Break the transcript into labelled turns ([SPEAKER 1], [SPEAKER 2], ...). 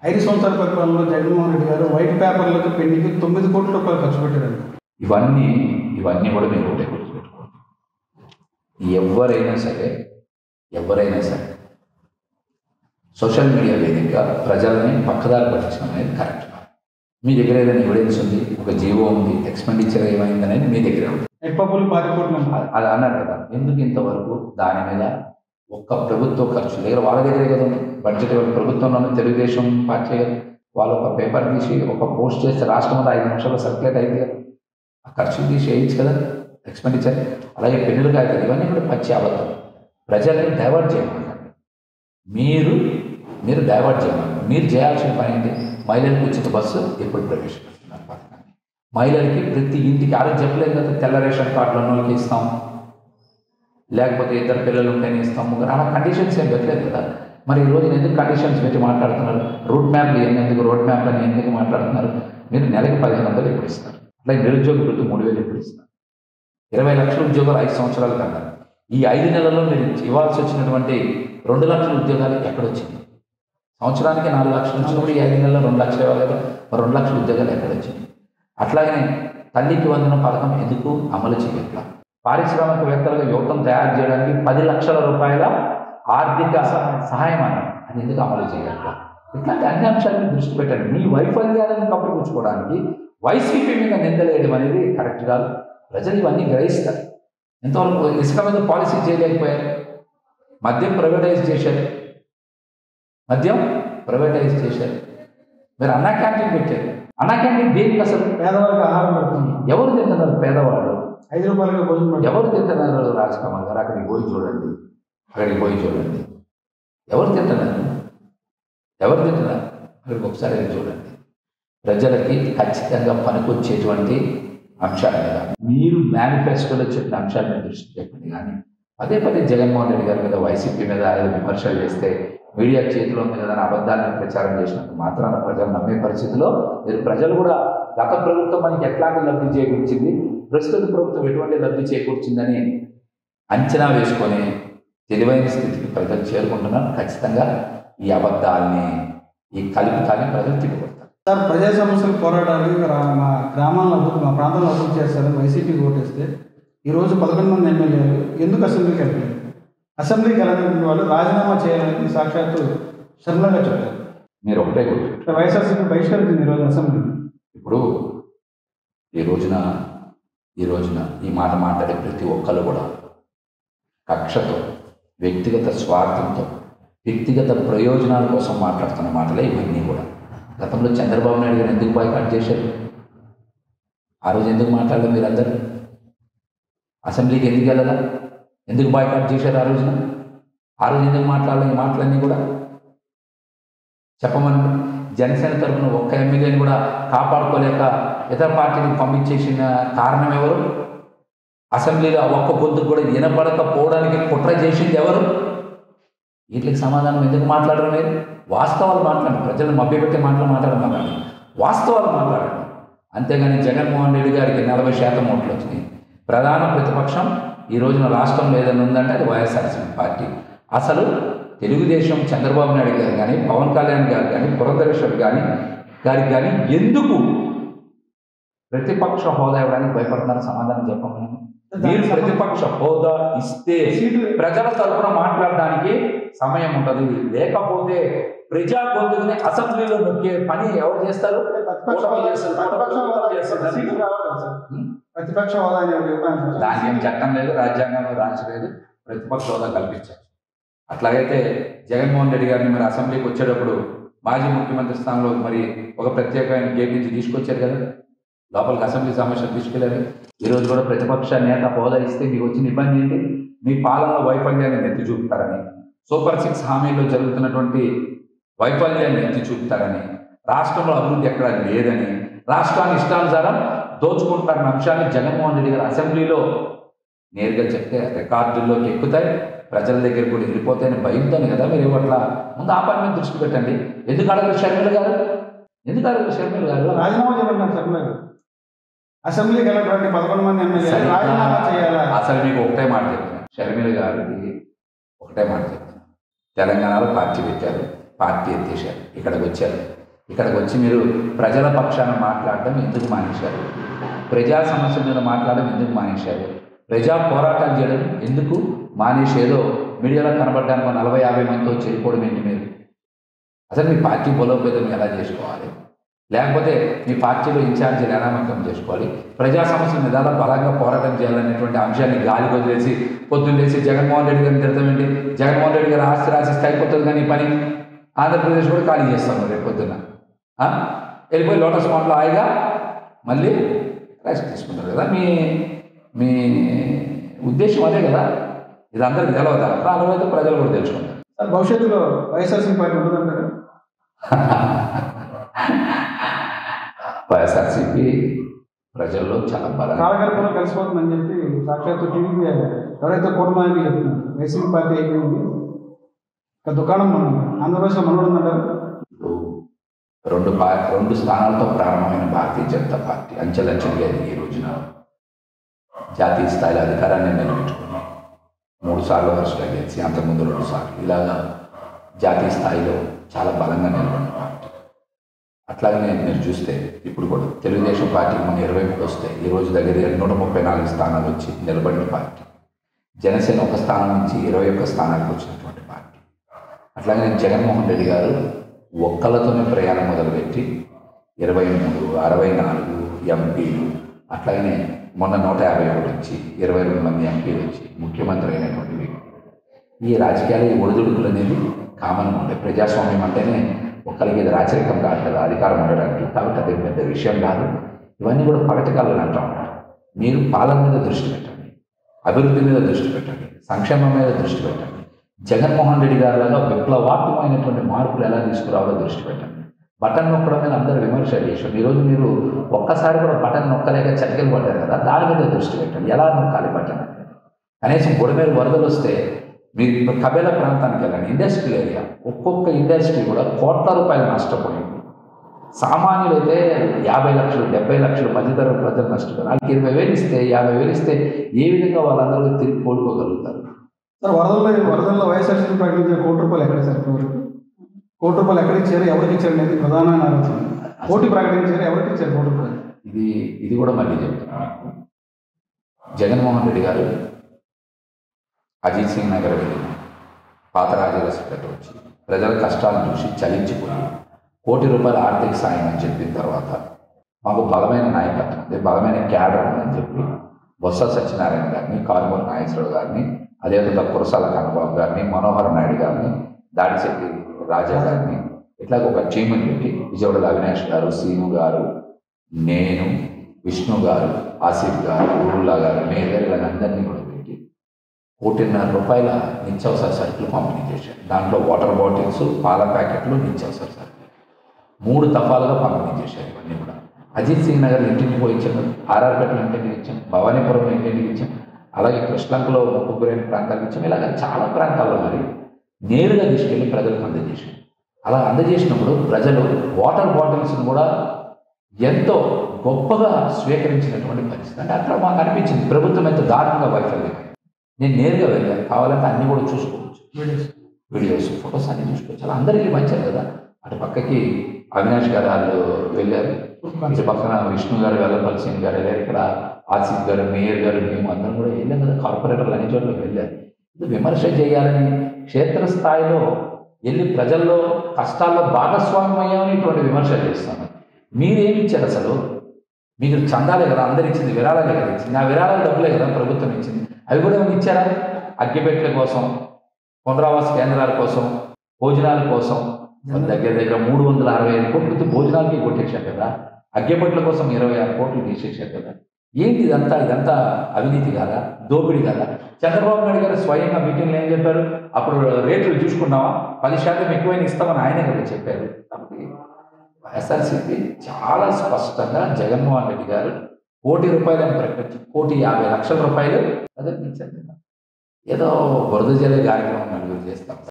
[SPEAKER 1] 5 సంవత్సరాల పరిపాలనలో జగన్మోహన్ రెడ్డి గారు వైట్ పేపర్లకు పెన్నుకి 9 కోట్ల రూపాయలు ఖర్చు పెట్టారండి.
[SPEAKER 2] ఇవన్నీ కూడా మీరు ఒకటే గుర్తుపెట్టుకోండి. ఎవరైనా సరే సోషల్ మీడియా వేదికగా ప్రజలని పక్కదారి పట్టించడం అనేది కరెక్ట్. మీ దగ్గర ఏదైనా ఎవిడెన్స్ ఉంది, ఒక జీవో ఉంది, ఎక్స్పెండిచర్ ఏమైంది అనేది మీ దగ్గర ఉంది.
[SPEAKER 1] ఎప్పబుల్ 10 కోట్లు
[SPEAKER 2] అది అన్నారు కదా. ఎందుకు ఇంతవరకు దాని మీద ఒక్క ప్రభుత్వ ఖర్చు దగ్గర వాళ్ళ దగ్గరే కదా ఉంది బడ్జెట్. ప్రభుత్వంలోనే తెలుగుదేశం పార్టీ వాళ్ళు ఒక పేపర్ తీసి ఒక పోస్ట్ చేస్తే రాష్ట్రం అంతా 5 నిమిషాల్లో సర్క్యులేట్ అయింది కదా. ఆ ఖర్చులు తీసి వేయచ్చు కదా ఎక్స్పెండిచర్. అలాగే పెన్నులు కాదు, ఇవన్నీ కూడా పచ్చి అబద్ధం. ప్రజల్ని డైవర్ట్ చేయమంటారు. మీరు డైవర్ట్ చేయమన్నారు. మీరు చేయాల్సిన పని ఏంటి? మహిళలకు ఉచిత బస్సు ఎప్పుడు ప్రవేశపెడుతున్నారు పథకాన్ని. మహిళలకి ప్రతి ఇంటికి ఆరోగ్యం చెప్పలేదు కదా, తెల్ల రేషన్ కార్డులు ఉన్నోళ్ళకి ఇస్తాం, లేకపోతే 2 పిల్లలు ఉంటేనే ఇస్తాం, ముగ్గురు అలా కండిషన్స్ ఏం పెట్టలేదు కదా. మరి ఈరోజు ఎందుకు కండిషన్స్ పెట్టి మాట్లాడుతున్నారు? రోడ్ మ్యాప్లు రోడ్ మ్యాప్లని ఎందుకు మాట్లాడుతున్నారు? మీరు నెలకి 1500 ఎప్పుడు ఇస్తారు? అట్లా నిరుద్యోగ వృత్తి 3000 ఎప్పుడు ఇస్తారు? 20 లక్షల ఉద్యోగాలు 5 సంవత్సరాలు కన్నారు. ఈ 5 నెలల్లో మీరు ఇవ్వాల్సి వచ్చినటువంటి 2 లక్షల ఉద్యోగాలు ఎక్కడొచ్చింది? సంవత్సరానికి 4 లక్షలు వచ్చినప్పుడు ఈ 5 నెలల్లో 2 లక్షలు ఇవ్వాలి కదా. మరి 2 లక్షల ఉద్యోగాలు ఎక్కడొచ్చింది? అట్లాగనే తల్లికి వందనం పథకం ఎందుకు అమలు చేయట్లా? పారిశ్రామికవేత్తలుగా యువతను తయారు చేయడానికి 10 లక్షల రూపాయల ఆర్థిక సహాయం అన్నారు, అది ఎందుకు అమలు చేయట్లా? ఇట్లాంటి అన్ని అంశాలను దృష్టి పెట్టండి. మీ వైఫల్యాలను కప్పిపుచ్చుకోవడానికి వైసీపీ మీద నిందలేయడం అనేది కరెక్ట్ కాదు. ప్రజలు ఇవన్నీ గ్రహిస్తారు. ఎంతవరకు ఇసుక మీద పాలసీ చేయలేకపోయారు. మద్యం ప్రైవేటైజ్ చేశారు. మీరు అన్నా క్యాంటీన్ పెట్టారు. అన్నా క్యాంటీన్ దేనికి అసలు?
[SPEAKER 1] పేదవాళ్ళకి ఆహారం పెడుతుంది.
[SPEAKER 2] ఎవరు తింటున్నారు? పేదవాళ్ళు 5
[SPEAKER 1] రూపాయలుగా భోజనం
[SPEAKER 2] ఎవరు తింటున్నారు? రాజకమల్ గారు అక్కడికి పోయి చూడండి. ఎవరు తింటున్నారు? అక్కడికి ఒకసారి చూడండి. ప్రజలకి ఖచ్చితంగా పనికొచ్చేటువంటి అంశాల మీద మీరు మేనిఫెస్టోలో చెప్పిన అంశాల మీద దృష్టి పెట్టండి. కానీ పదే జగన్మోహన్ రెడ్డి గారి మీద, వైసీపీ మీద ఏదో విమర్శలు చేస్తే మీడియా చేతిలో ఉంది కదా అబద్ధాలను ప్రచారం చేసినంత మాత్రాన ప్రజలు నమ్మే పరిస్థితిలో ప్రజలు కూడా గత ప్రభుత్వం మనకి ఎట్లాంటి లబ్ధి చేకూర్చింది, ప్రస్తుత ప్రభుత్వం ఎటువంటి లబ్ధి చేకూర్చిందని అంచనా వేసుకొని తెలివైన స్థితికి ప్రజలు చేరుకుంటున్నారు. ఖచ్చితంగా ఈ అబద్ధాలని, ఈ కలుపుతాన్ని ప్రజలు తిట్టుకుంటారు.
[SPEAKER 1] సార్, ప్రజా సమస్యలు పోరాటానికి మా గ్రామాల్లో మా ప్రాంతంలో అభివృద్ధి చేస్తారని వైసీపీకి ఓటేస్తే ఈరోజు 11 మంది ఎమ్మెల్యేలు ఎందుకు అసెంబ్లీకి వెళ్ళలేదు? అసెంబ్లీకి వెళ్ళిన వాళ్ళు రాజీనామా చేయాలని సాక్షాత్తు శర్మగా చెప్పారు.
[SPEAKER 2] మీరు ఒకటే గుర్తు,
[SPEAKER 1] వైఎస్ఆర్సీపీ బహిష్కరించింది ఈరోజు అసెంబ్లీ.
[SPEAKER 2] ఇప్పుడు ఈ రోజున ఈ మాట మాట్లాడే ప్రతి ఒక్కరు కూడా కక్షతో, వ్యక్తిగత స్వార్థంతో, వ్యక్తిగత ప్రయోజనాల కోసం మాట్లాడుతున్న మాటలే ఇవన్నీ కూడా. గతంలో చంద్రబాబు నాయుడు గారు ఎందుకు బాయ్కాట్ చేశారు? ఆ రోజు ఎందుకు మాట్లాడలేదు? మీరందరూ అసెంబ్లీకి ఎందుకు వెళ్ళదా? ఎందుకు బాయ్కాట్ చేశారు? ఆ రోజు ఎందుకు మాట్లాడాలి? ఈ మాటలన్నీ కూడా చెప్పమని జనసేన తరఫున ఒక్క ఎమ్మెల్యేని కూడా కాపాడుకోలేక ఇతర పార్టీలకు పంపించేసిన కారణం ఎవరు? అసెంబ్లీలో ఒక్క గొంతుకు కూడా వినపడకపోవడానికి కుట్ర చేసింది ఎవరు? వీటికి సమాధానం ఎందుకు మాట్లాడరు? మీరు వాస్తవాలు మాట్లాడండి. ప్రజలను మభ్యపెట్టే మాట్లాడండి. వాస్తవాలు మాట్లాడండి. అంతేగాని జగన్మోహన్ రెడ్డి గారికి 40% ఓట్లు వచ్చినాయి. ప్రధాన ప్రతిపక్షం ఈ రోజున రాష్ట్రంలో ఏదైనా ఉందంటే అది వైఎస్ఆర్సీపీ పార్టీ. అసలు తెలుగుదేశం చంద్రబాబు నాయుడు గారు కానీ, పవన్ కళ్యాణ్ గారు కానీ, పురంధరేశ్వర్ గారికి కానీ ఎందుకు ప్రతిపక్ష హోదా ఇవ్వడానికి భయపడుతున్నారు? సమాధానం చెప్పమని. మీరు ప్రతిపక్ష హోదా ఇస్తే ప్రజల తరఫున మాట్లాడడానికి సమయం ఉంటుంది. లేకపోతే ప్రజా గొంతుకుని అసెంబ్లీలో నొక్కే పని ఎవరు చేస్తారు?
[SPEAKER 1] ప్రతిపక్ష హోదా
[SPEAKER 2] దానికి ఏం చట్టం లేదు, రాజ్యాంగంలో రాంచలేదు. ప్రతిపక్ష హోదా కల్పించారు. అట్లాగైతే జగన్మోహన్ రెడ్డి గారిని మరి అసెంబ్లీకి వచ్చేటప్పుడు మాజీ ముఖ్యమంత్రి స్థానంలో మరి ఒక ప్రత్యేకమైన గేట్ నుంచి తీసుకొచ్చారు కదా, లోపలికి అసెంబ్లీ సమస్యలు తీసుకెళ్ళారు. ఈరోజు కూడా ప్రతిపక్ష నేత హోదా ఇస్తే మీకు వచ్చిన ఇబ్బంది ఏంటి? మీ పాలనలో వైఫల్యాన్ని ఎత్తి చూపుతారని, సూపర్ 6 హామీల్లో జరుగుతున్నటువంటి వైఫల్యాన్ని ఎత్తి చూపుతారని, రాష్ట్రంలో అభివృద్ధి ఎక్కడా లేదని, రాష్ట్రాన్ని ఇష్టానుసారం దోచుకుంటారన్న అంశాన్ని జగన్మోహన్ రెడ్డి గారు అసెంబ్లీలో నేరుగా చెప్తే రికార్డుల్లోకి ఎక్కుతాయి, ప్రజల దగ్గర కూడా వెళ్ళిపోతాయని భయంతోనే కదా మీరు ఇవ్వట్లా. ముందు ఆ పని మీద దృష్టి పెట్టండి. ఎందుకు అడగరు షర్మిల గారు?
[SPEAKER 1] రాజీనామా చేయమంటారు షర్మిల గారు. అసెంబ్లీకి వెళ్ళినటువంటి 11 మంది ఎమ్మెల్యేలు రాజీనామా చేయాలి.
[SPEAKER 2] అసలు మీకు ఒకటే మాట చెప్తాను, షర్మిల గారికి ఒకటే మాట చెప్తాను. తెలంగాణలో పార్టీ పెట్టారు, పార్టీ ఎత్తేసారు. ఇక్కడికి వచ్చారు. ఇక్కడికి వచ్చి మీరు ప్రజల పక్షాన మాట్లాడడం ఎందుకు మానేశారు? ప్రజా సమస్యల మీద మాట్లాడడం ఎందుకు మానేశారు? ప్రజా పోరాటాలు చేయడం ఎందుకు మానేసేదో మీడియాలో కనబడడానికి 40-50 మందితో చేరిపోవడం ఏంటి మీరు? అసలు మీ పార్టీ బలోపేతం ఎలా చేసుకోవాలి? లేకపోతే మీ పార్టీలో ఇన్ఛార్జీలు ఎలా నమ్మకం చేసుకోవాలి? ప్రజా సమస్యల మీద బలంగా పోరాటం చేయాలనేటువంటి అంశాన్ని గాలి వదిలేసి పొద్దున్న లేసి జగన్మోహన్ రెడ్డి గారిని తిడతాం ఏంటి? జగన్మోహన్ రెడ్డి గారు ఆస్తి రాసిస్తే అయిపోతుంది, కానీ ఈ పని ఆంధ్రప్రదేశ్ కూడా ఖాళీ చేస్తాము రేపు పొద్దున్న. వెళ్ళిపోయి లోటస్ పాండ్లో హాయిగా మళ్ళీ రెస్ట్ తీసుకుంటారు కదా. మీ మీ ఉద్దేశం అదే కదా. ఇది అందరికి తెలవదా? రాబోయే ప్రజలు కూడా తెలుసుకుంటారు.
[SPEAKER 1] సార్, భవిష్యత్తులో వైఎస్ఆర్సీపీ పార్టీ ఉంటుందంటారు?
[SPEAKER 2] వైఎస్ఆర్సీపీ ప్రజల్లో చాలా బలం
[SPEAKER 1] కాలగర్భంలో కలిసిపోతుందని చెప్పి సాక్షాత్తు టీడీపీ ఎవరైతే కూటమి చెప్తున్నారు. వైసీపీ పార్టీ అయిపోయింది, ఒక దుకాణం ఆంధ్రప్రదేశ్లో మనోడుందంటారు.
[SPEAKER 2] రెండు స్థానాలతో ప్రారంభమైన భారతీయ జనతా పార్టీ అంచెలంచెలుగా ఈ రోజున జాతీయ స్థాయిలో అధికారాన్ని నిలబెట్టుకుని 3 సార్లు వరుసగా గెలిచి అంతకుముందు 2 సార్లు ఇలాగా జాతీయ స్థాయిలో చాలా బలంగా నిలబడిన పార్టీ. అట్లాగనే మీరు చూస్తే ఇప్పుడు కూడా తెలుగుదేశం పార్టీకి మన 23 వస్తే ఈ రోజు దగ్గర 134 స్థానాలు వచ్చి నిలబడిన పార్టీ. జనసేన 1 స్థానం నుంచి 21 స్థానాలకు వచ్చినటువంటి పార్టీ. అట్లాగనే జగన్మోహన్ రెడ్డి గారు ఒక్కలతోనే ప్రయాణం మొదలుపెట్టి 23, 64 ఎంపీలు, అట్లాగనే మొన్న 151 వచ్చి 22 మంది ఎంపీలు వచ్చి ముఖ్యమంత్రి అయినటువంటి వ్యక్తి. ఈ రాజకీయాలు ఈ ఒడిదుడుకులు అనేది కామన్గా ఉంటాయి. ప్రజాస్వామ్యం అంటేనే ఒక్కరికి ఇది రాచరికం కాదు కదా అధికారం ఉండడానికి. కాబట్టి అది పెద్ద విషయం కాదు. ఇవన్నీ కూడా పగటికాలను అంటూ ఉంటారు. మీరు పాలన మీద దృష్టి పెట్టండి, అభివృద్ధి మీద దృష్టి పెట్టండి, సంక్షేమం మీద దృష్టి పెట్టండి. జగన్మోహన్ రెడ్డి గారిలాగా విప్లవాత్మకమైనటువంటి మార్పులు ఎలా తీసుకురావాలో దృష్టి పెట్టండి. బటన్ నొక్కడం మీద అందరూ విమర్శలు చేశారు. ఈరోజు మీరు ఒక్కసారి కూడా బటన్ నొక్కలేక చతికిలు పడ్డారు కదా, దాని మీద దృష్టి పెట్టండి. ఎలా నొక్కాలి బటన్ అనేది? కనీసం బుడమేరు వరదలు వస్తే మీరు కబేలా ప్రాంతానికి వెళ్ళండి, ఇండస్ట్రియల్ ఏరియా. ఒక్కొక్క ఇండస్ట్రీ కూడా కోట్ల రూపాయలు నష్టపోయింది. సామాన్యులైతే 50 లక్షలు 70 లక్షలు మధ్యతరగతి ప్రజలు నష్టపోయారు. వాళ్ళకి 20,000 ఇస్తే 50,000 ఇస్తే ఏ విధంగా వాళ్ళందరూ తిరిగి కోలుకోగలుగుతారు?
[SPEAKER 1] సార్, వరదల్లో వైఎస్ఆర్సీపీ ప్రకటించిన ₹1 ఎక్కడ సార్? ₹1 ఎక్కడ ఇచ్చారు, ఎవరికి ఇచ్చారు అనేది ప్రధానమైన ఆలోచన. కోటి ప్రకటించారు, ఎవరికి ఇచ్చారు ₹1?
[SPEAKER 2] ఇది కూడా మళ్ళీ చెప్తున్నాను. జగన్మోహన్ రెడ్డి గారు అజిత్ సింగ్ నగర్ వెళ్ళి పాత రాజరసపేట వచ్చి ప్రజల కష్టాలను చూసి చలించిపోయి ₹1 ఆర్థిక సాయం అని చెప్పిన తర్వాత మాకు బలమైన నాయకత్వం ఉంది, బలమైన క్యాడర్ ఉందని చెప్పి బొత్స సత్యనారాయణ గారిని, కారుమూరి నాగేశ్వరరావు గారిని, అదేవిధంగా కురసాల కన్నబాబు గారిని, మనోహర్ నాయుడు గారిని, దాడిశెట్టి రాజా గారిని, ఇట్లా ఒక టీంని పెట్టి విజయవాడలో అవినాష్ గారు, సీను గారు, నేను, విష్ణు గారు, ఆసిఫ్ గారు, గురుల్లా గారు, మేయర్ ఇలా అందరినీ కూడా పెట్టి ₹1.5 నిత్యావసర సరుకులు పంపిణీ చేశారు. దాంట్లో వాటర్ బాటిల్స్, పాల ప్యాకెట్లు, నిత్యావసర సరుకులు 3 దఫాలుగా పంపిణీ చేశారు. ఇవన్నీ కూడా అజిత్ సింగ్ నగర్ ఇంటింటికి పోయి ఇచ్చాము, ఆర్ఆర్పేటలో ఇంటింటికి ఇచ్చాం, భవానీపురం ఇంటింటికి ఇచ్చాం, అలాగే కృష్ణంకలో ముగ్గురైన ప్రాంతాలకు ఇచ్చాం. ఇలాగ చాలా ప్రాంతాల్లో మరి నేరుగా తీసుకెళ్ళి ప్రజలకు అందజేసాం. అలా అందజేసినప్పుడు ప్రజలు వాటర్ బాటిల్స్ను కూడా ఎంతో గొప్పగా స్వీకరించినటువంటి పరిస్థితి. అంటే అక్కడ మాకు అనిపించింది ప్రభుత్వం ఎంత దారుణంగా వైఫల్యం. నేను నేరుగా వెళ్ళాను, కావాలంటే అన్నీ కూడా చూసుకోవచ్చు, వీడియోస్ ఫొటోస్ అన్నీ చూసుకోవచ్చు. అలా అందరికీ మంచారు కదా. అటు పక్కకి అవినాష్ గారు వాళ్ళు వెళ్ళారు, ఇటు పక్కన విష్ణు గారు, వెల్లపల్లి గారు వెళ్ళారు, ఇక్కడ ఆసిఫ్ గారు, మేయర్ గారు, మేము అందరం కూడా వెళ్ళాం కదా. కార్పొరేటర్లు అన్ని చోట్లకి వెళ్ళారు. ఇది విమర్శ చేయాలని క్షేత్రస్థాయిలో వెళ్ళి ప్రజల్లో కష్టాల్లో భాగస్వామ్యం అయ్యామని ఇటువంటి విమర్శలు చేస్తాను. మీరేమి ఇచ్చారు అసలు? మీరు చందాలే కదా అందరు ఇచ్చింది, విరాళాలే కదా ఇచ్చింది. ఆ విరాళాలు డబ్బులే కదా ప్రభుత్వం ఇచ్చింది. అవి కూడా ఏమైనా ఇచ్చారా? అగ్గిపెట్టెల కోసం, పునరావాస కేంద్రాల కోసం, భోజనాల కోసం దగ్గర 365 కోట్లు భోజనాలకి కొట్టేశారు కదా. అగ్గిపెట్టెల కోసం 26 కోట్లు తీసేశారు కదా. ఏంటి ఇదంతా అవినీతి కాదా, దోపిడీ కాదా? చంద్రబాబు నాయుడు గారు స్వయంగా మీటింగ్లో ఏం చెప్పారు? అప్పుడు రేట్లు చూసుకున్నావా, 10% ఎక్కువైనా ఇస్తామని ఆయనే కదా చెప్పారు. కాబట్టి వైఎస్ఆర్సీపీ చాలా స్పష్టంగా జగన్మోహన్ రెడ్డి గారు ₹1 ప్రకటించి ₹150 లక్షల ప్రజలకు ఇచ్చారు. ఏదో బురద జల్లే కార్యక్రమం నలుగురు చేస్తాం.